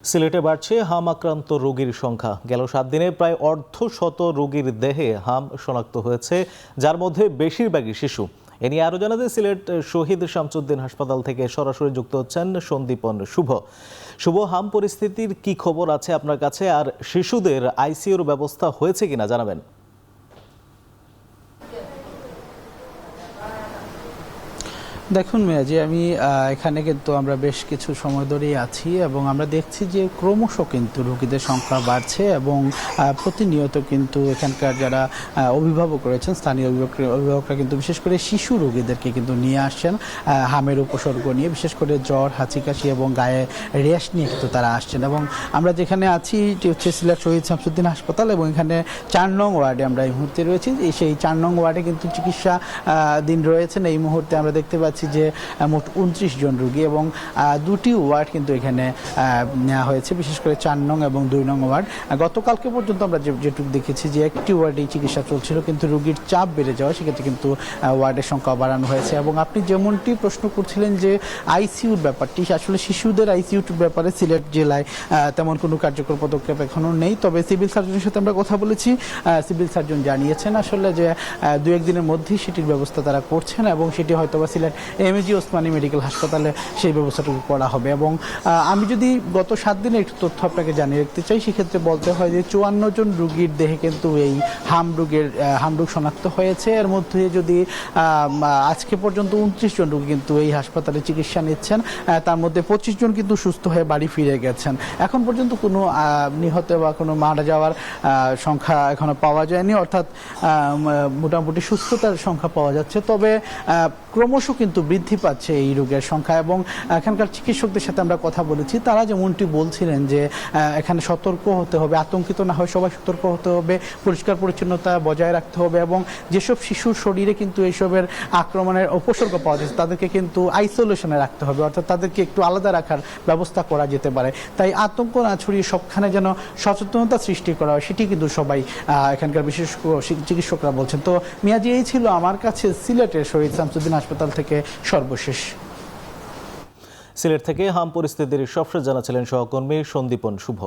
সিলেটে বাড়ছে হাম আক্রান্ত রোগীর সংখ্যা। গেল 7 দিনে প্রায় অর্ধশত রোগীর দেহে হাম শনাক্ত হয়েছে, যার মধ্যে বেশিরভাগই শিশু। এ নিয়ে আরো জানাতে সিলেট শহীদ শামসুদ্দিন হাসপাতাল থেকে সরাসরি যুক্ত হচ্ছেন সন্দীপন শুভ। শুভ, হাম পরিস্থিতির কি খবর আছে আপনার কাছে, আর শিশুদের আইসিইউর ব্যবস্থা হয়েছে কিনা জানাবেন। দেখুন মিয়াজি, আমি এখানে কিন্তু আমরা বেশ কিছু সময় ধরেই আছি এবং আমরা দেখছি যে ক্রমশ কিন্তু রোগীদের সংখ্যা বাড়ছে এবং প্রতিনিয়ত কিন্তু এখানকার যারা অভিভাবক রয়েছেন, স্থানীয় অভিভাবকরা কিন্তু বিশেষ করে শিশু রোগীদেরকে কিন্তু নিয়ে আসছেন হামের উপসর্গ নিয়ে, বিশেষ করে জ্বর, হাঁচি কাশি এবং গায়ে র্যাশ নিয়ে কিন্তু তারা আসছেন। এবং আমরা যেখানে আছি এটি হচ্ছে সিলেট শহীদ শামসুদ্দিন হাসপাতাল এবং এখানে 4 নং ওয়ার্ডে আমরা এই মুহূর্তে রয়েছি। সেই 4 নং ওয়ার্ডে কিন্তু চিকিৎসা দিন রয়েছেন। এই মুহূর্তে আমরা দেখতে পাচ্ছি যে মোট 29 জন রোগী এবং 2টি ওয়ার্ড কিন্তু এখানে নেওয়া হয়েছে, বিশেষ করে 4 নং এবং 2 নং ওয়ার্ড। গতকালকে পর্যন্ত আমরা যেটুকু দেখেছি যে একটি ওয়ার্ডেই চিকিৎসা চলছিল, কিন্তু রোগীর চাপ বেড়ে যাওয়া সেক্ষেত্রে কিন্তু ওয়ার্ডের সংখ্যা বাড়ানো হয়েছে। এবং আপনি যেমনটি প্রশ্ন করছিলেন যে আইসিইউর ব্যাপারটি, আসলে শিশুদের আইসিইউর ব্যাপারে সিলেট জেলায় তেমন কোনো কার্যকর পদক্ষেপ এখনও নেই। তবে সিভিল সার্জনের সাথে আমরা কথা বলেছি, সিভিল সার্জন জানিয়েছেন আসলে যে 2-1 দিনের মধ্যেই সেটির ব্যবস্থা তারা করছেন এবং সেটি হয়তো বা সিলেট এমএজি ওসমানী মেডিকেল হাসপাতালে সেই ব্যবস্থাটুকু করা হবে। এবং আমি যদি গত 7 দিনের একটু তথ্য আপনাকে জানিয়ে রাখতে চাই, সেক্ষেত্রে বলতে হয় যে 54 জন রোগীর দেহে কিন্তু এই হামরোগ শনাক্ত হয়েছে। এর মধ্যে যদি আজকে পর্যন্ত 29 জন রোগী কিন্তু এই হাসপাতালে চিকিৎসা নিচ্ছেন, তার মধ্যে 25 জন কিন্তু সুস্থ হয়ে বাড়ি ফিরে গেছেন। এখন পর্যন্ত কোনো নিহত বা কোনো মারা যাওয়ার সংখ্যা এখনো পাওয়া যায়নি, অর্থাৎ মোটামুটি সুস্থতার সংখ্যা পাওয়া যাচ্ছে। তবে ক্রমশ কিন্তু বৃদ্ধি পাচ্ছে এই রোগের সংখ্যা এবং এখানকার চিকিৎসকদের সাথে আমরা কথা বলেছি, তারা যেমনটি বলছিলেন যে এখানে সতর্ক হতে হবে, আতঙ্কিত না হয়ে সবাই সতর্ক হতে হবে, পরিষ্কার পরিচ্ছন্নতা বজায় রাখতে হবে এবং যেসব শিশুর শরীরে কিন্তু এইসবের আক্রমণের উপসর্গ পাওয়া যাচ্ছে তাদেরকে কিন্তু আইসোলেশনে রাখতে হবে, অর্থাৎ তাদেরকে একটু আলাদা রাখার ব্যবস্থা করা যেতে পারে। তাই আতঙ্ক না ছড়িয়ে সবখানে যেন সচেতনতা সৃষ্টি করা হয়, সেটি কিন্তু সবাই এখানকার বিশেষ চিকিৎসকরা বলছেন। তো মিয়াজি, এই ছিল আমার কাছে সিলেটের শহীদ শামসুদ্দিন হাসপাতাল থেকে সর্বশেষ। সিলেট থেকে হাম পরিস্থিতির সবশেষ জানাচ্ছিলেন সহকর্মী সন্দীপন শুভ।